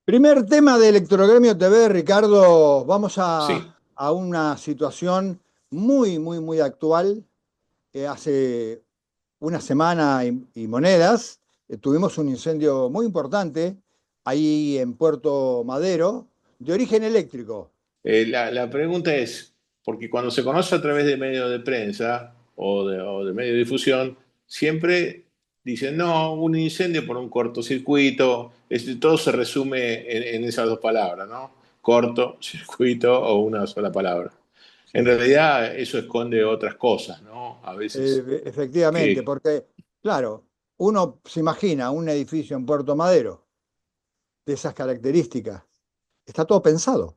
Primer tema de Electrogremio TV, Ricardo. Vamos Sí, a una situación muy actual. Hace una semana y monedas tuvimos un incendio muy importante ahí en Puerto Madero, de origen eléctrico. la pregunta es, porque cuando se conoce a través de medios de prensa o de medios de difusión, siempre dicen, no, un incendio por un cortocircuito, todo se resume en esas dos palabras, ¿no? Corto, circuito o una sola palabra. En Sí. realidad eso esconde otras cosas, ¿no? A veces Efectivamente, que, porque, claro, uno se imagina un edificio en Puerto Madero de esas características. Está todo pensado.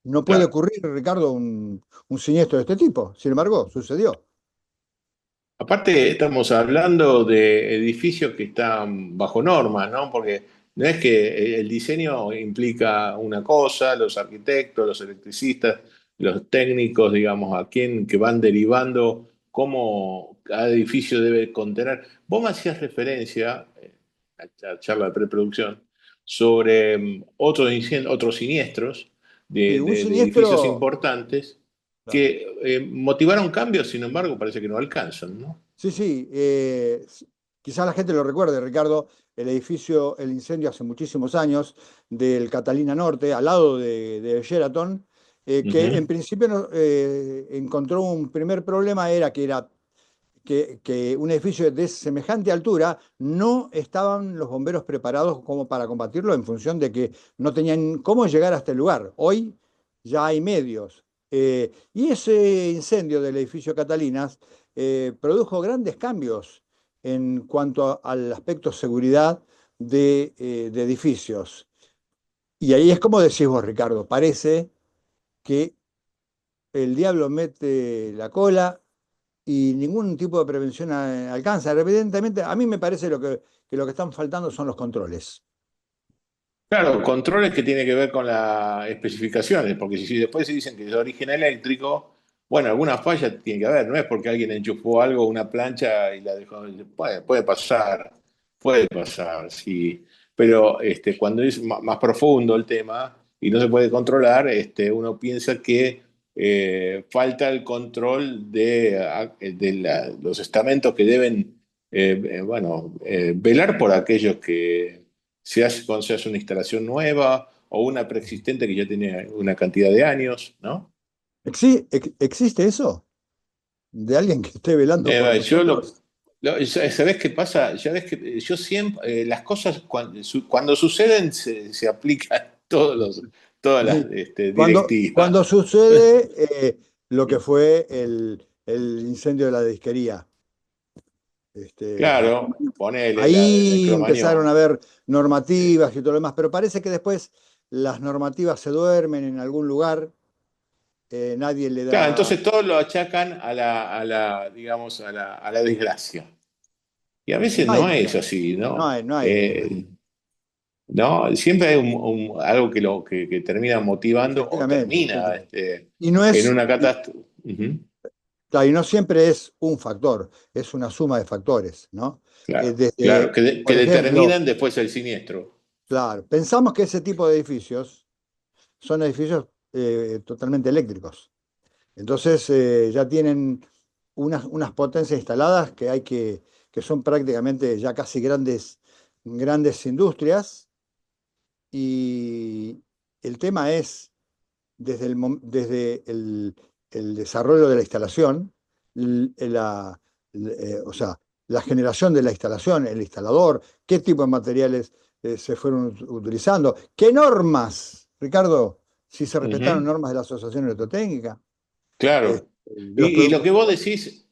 No puede claro. ocurrir, Ricardo, un siniestro de este tipo. Sin embargo, sucedió. Aparte, estamos hablando de edificios que están bajo normas, ¿no? Porque no es que el diseño implica una cosa, los arquitectos, los electricistas, los técnicos, digamos, a quien que van derivando cómo cada edificio debe contener. Vos me hacías referencia, en la charla de preproducción, sobre otros siniestros Sí, un de edificios siniestro, importantes claro. que motivaron cambios, sin embargo, parece que no alcanzan, ¿no? Sí, sí. Quizás la gente lo recuerde, Ricardo, el edificio, el incendio hace muchísimos años del Catalina Norte, al lado de Sheraton, que en Ujú. principio encontró un primer problema, era que un edificio de semejante altura no estaban los bomberos preparados como para combatirlo en función de que no tenían cómo llegar hasta el lugar. Hoy ya hay medios. Y ese incendio del edificio Catalinas produjo grandes cambios en cuanto al aspecto seguridad de edificios. Y ahí es como decís vos, Ricardo, parece que el diablo mete la cola y ningún tipo de prevención alcanza. Evidentemente, a mí me parece que lo que están faltando son los controles. Claro, controles que tiene que ver con las especificaciones, porque si después se dicen que es de origen eléctrico, bueno, alguna falla tiene que haber, no es porque alguien enchufó algo, una plancha y la dejó, puede pasar, sí, pero cuando es más profundo el tema y no se puede controlar, uno piensa que falta el control de los estamentos que deben, bueno, velar por aquellos que cuando se hace una instalación nueva o una preexistente que ya tiene una cantidad de años, ¿no? ¿Existe eso? ¿De alguien que esté velando por Yo nosotros? ¿sabés qué pasa? Ya ves que yo siempre, las cosas cuando suceden se aplican todas las Sí. directivas. Cuando sucede lo que fue el incendio de la disquería, de Claro, Cromañón. ponele la de Ahí empezaron a Cromañón. haber Sí. normativas y todo lo demás, pero parece que después las normativas se duermen en algún lugar, nadie le Claro, da... entonces todos lo achacan digamos, a la desgracia. Y a veces No hay no es desgracia, así, ¿no? no hay desgracia. ¿No? Siempre hay algo que termina motivando o Efectivamente, termina efectivamente. Y no en es, una catástrofe. Ujú. claro, y no siempre es un factor, es una suma de factores, ¿no? Claro, claro, Desde, que por ejemplo, determinan después el siniestro. claro, pensamos que ese tipo de edificios son edificios totalmente eléctricos. Entonces ya tienen unas potencias instaladas que son prácticamente ya casi grandes industrias. Y el tema es desde el desarrollo de la instalación, o sea, la generación de la instalación, el instalador, qué tipo de materiales se fueron utilizando, qué normas, Ricardo, si se respetaron Ujú. normas de la Asociación Electrotécnica, Claro. de los Y lo productos. que vos decís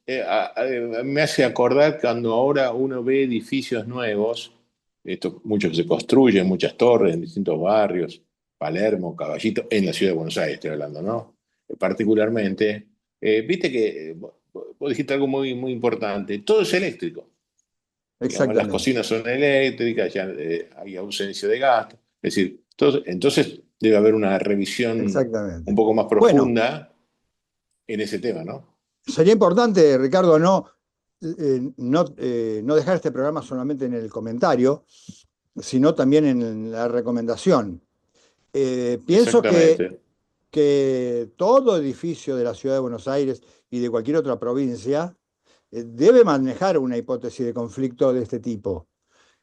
me hace acordar cuando ahora uno ve edificios nuevos, muchos que se construyen, muchas torres en distintos barrios, Palermo, Caballito, en la ciudad de Buenos Aires estoy hablando, ¿no? Particularmente, viste que vos dijiste algo muy importante, todo es eléctrico. Digamos, las Exactamente, cocinas son eléctricas, ya hay ausencia de gasto. Es decir, entonces debe haber una revisión un exactamente. poco más Bueno, profunda en ese tema, ¿no? sería importante, Ricardo, no dejar este programa solamente en el comentario, sino también en la recomendación. Pienso Exactamente. que todo edificio de la ciudad de Buenos Aires y de cualquier otra provincia debe manejar una hipótesis de conflicto de este tipo.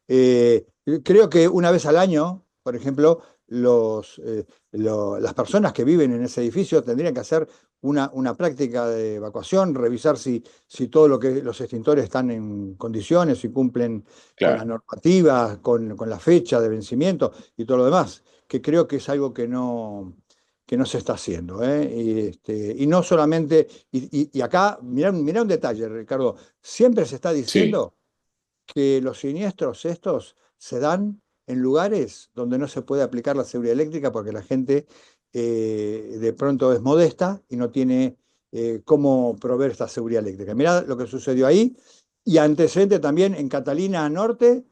Eh, Creo que una vez al año, por ejemplo, las personas que viven en ese edificio tendrían que hacer una práctica de evacuación, revisar si todo lo que los extintores están en condiciones, si cumplen con las Claro. normativas, con la fecha de vencimiento y todo lo demás, que creo que es algo que no se está haciendo, ¿eh? Y no solamente, y acá, mirá un detalle, Ricardo, siempre se está Sí, diciendo que los siniestros estos se dan en lugares donde no se puede aplicar la seguridad eléctrica porque la gente de pronto es modesta y no tiene cómo proveer esta seguridad eléctrica. Mirá lo que sucedió ahí y antecedente también en Catalina Norte,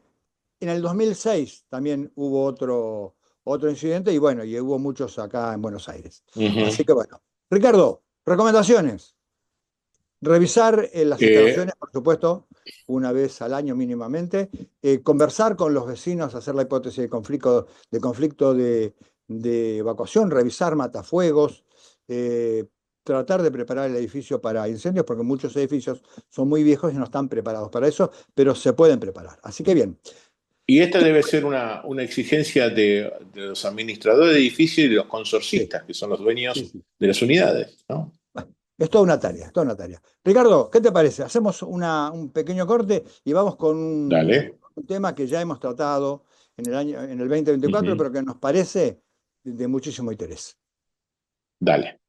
en el 2006 también hubo otro incidente y bueno, y hubo muchos acá en Buenos Aires. Así ujú. que bueno, Ricardo, recomendaciones. Revisar las Eh, instalaciones, por supuesto, una vez al año mínimamente. Conversar con los vecinos, hacer la hipótesis de evacuación, revisar matafuegos, tratar de preparar el edificio para incendios, porque muchos edificios son muy viejos y no están preparados para eso, pero se pueden preparar. Así que bien. y esta debe ser una exigencia de los administradores de edificios y de los Sí, consorcistas, que son los sí, dueños sí. de las unidades, ¿no? Bueno, es toda una tarea, es toda una tarea. Ricardo, ¿qué te parece? Hacemos un pequeño corte y vamos con Dale. un tema que ya hemos tratado en el 2024, Ujú. pero que nos parece de muchísimo interés. Dale.